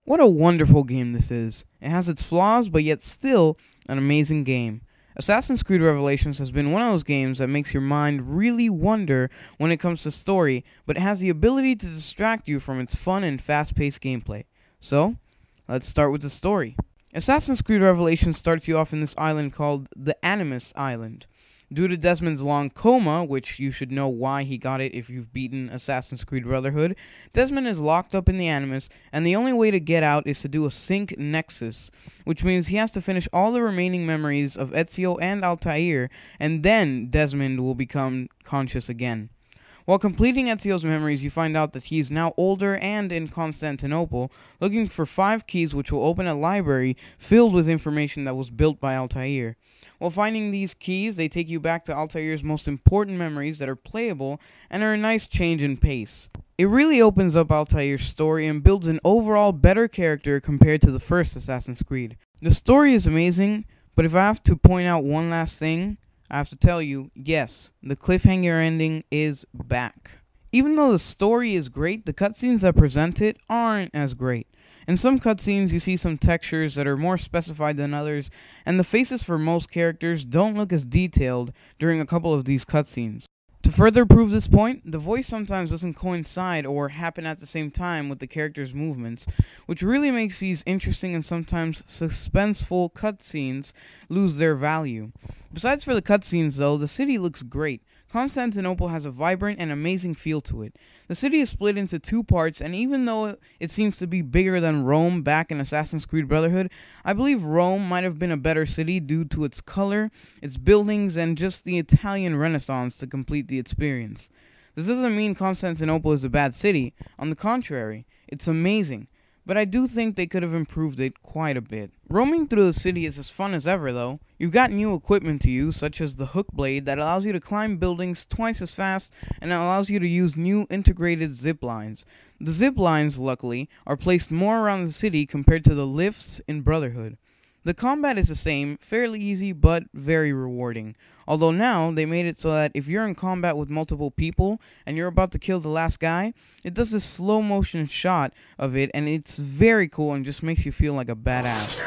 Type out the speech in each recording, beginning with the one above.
What a wonderful game this is. It has its flaws, but yet still an amazing game. Assassin's Creed Revelations has been one of those games that makes your mind really wonder when it comes to story, but it has the ability to distract you from its fun and fast-paced gameplay. So, let's start with the story. Assassin's Creed Revelations starts you off in this island called the Animus Island. Due to Desmond's long coma, which you should know why he got it if you've beaten Assassin's Creed Brotherhood, Desmond is locked up in the Animus, and the only way to get out is to do a sync nexus, which means he has to finish all the remaining memories of Ezio and Altair, and then Desmond will become conscious again. While completing Ezio's memories, you find out that he is now older and in Constantinople, looking for 5 keys which will open a library filled with information that was built by Altair. While finding these keys, they take you back to Altair's most important memories that are playable and are a nice change in pace. It really opens up Altair's story and builds an overall better character compared to the first Assassin's Creed. The story is amazing, but if I have to point out one last thing, I have to tell you, yes, the cliffhanger ending is back. Even though the story is great, the cutscenes that present it aren't as great. In some cutscenes, you see some textures that are more specified than others, and the faces for most characters don't look as detailed during a couple of these cutscenes. To further prove this point, the voice sometimes doesn't coincide or happen at the same time with the character's movements, which really makes these interesting and sometimes suspenseful cutscenes lose their value. Besides for the cutscenes though, the city looks great. Constantinople has a vibrant and amazing feel to it. The city is split into 2 parts, and even though it seems to be bigger than Rome back in Assassin's Creed Brotherhood, I believe Rome might have been a better city due to its color, its buildings, and just the Italian Renaissance to complete the experience. This doesn't mean Constantinople is a bad city. On the contrary, it's amazing. But I do think they could have improved it quite a bit. Roaming through the city is as fun as ever though. You've got new equipment to use, such as the hook blade that allows you to climb buildings twice as fast and allows you to use new integrated zip lines. The zip lines, luckily, are placed more around the city compared to the lifts in Brotherhood. The combat is the same, fairly easy but very rewarding. Although now, they made it so that if you're in combat with multiple people and you're about to kill the last guy, it does this slow motion shot of it and it's very cool and just makes you feel like a badass.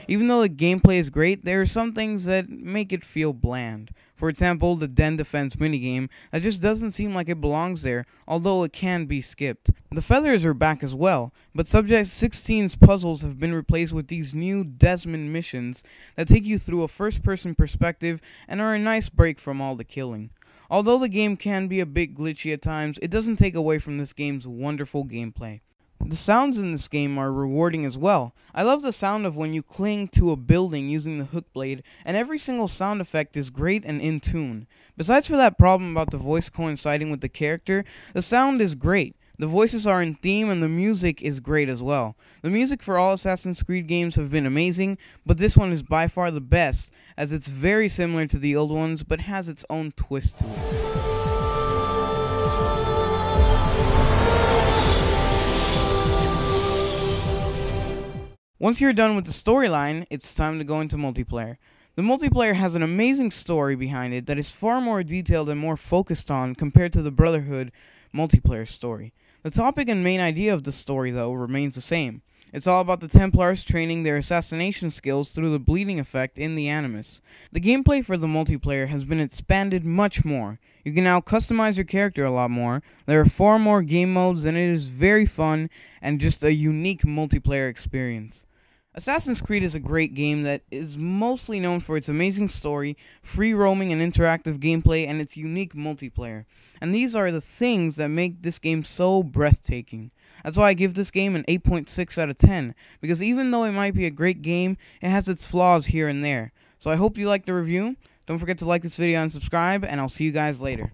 Even though the gameplay is great, there are some things that make it feel bland. For example, the den defense minigame that just doesn't seem like it belongs there, although it can be skipped. The feathers are back as well, but Subject 16's puzzles have been replaced with these new Desmond missions that take you through a first-person perspective and are a nice break from all the killing. Although the game can be a bit glitchy at times, it doesn't take away from this game's wonderful gameplay. The sounds in this game are rewarding as well. I love the sound of when you cling to a building using the hook blade, and every single sound effect is great and in tune. Besides for that problem about the voice coinciding with the character, the sound is great. The voices are in theme and the music is great as well. The music for all Assassin's Creed games have been amazing, but this one is by far the best, as it's very similar to the old ones, but has its own twist to it. Once you're done with the storyline, it's time to go into multiplayer. The multiplayer has an amazing story behind it that is far more detailed and more focused on compared to the Brotherhood multiplayer story. The topic and main idea of the story, though, remains the same. It's all about the Templars training their assassination skills through the bleeding effect in the Animus. The gameplay for the multiplayer has been expanded much more. You can now customize your character a lot more, there are far more game modes, and it is very fun and just a unique multiplayer experience. Assassin's Creed is a great game that is mostly known for its amazing story, free roaming and interactive gameplay, and its unique multiplayer. And these are the things that make this game so breathtaking. That's why I give this game an 8.6 out of 10, because even though it might be a great game, it has its flaws here and there. So I hope you liked the review. Don't forget to like this video and subscribe, and I'll see you guys later.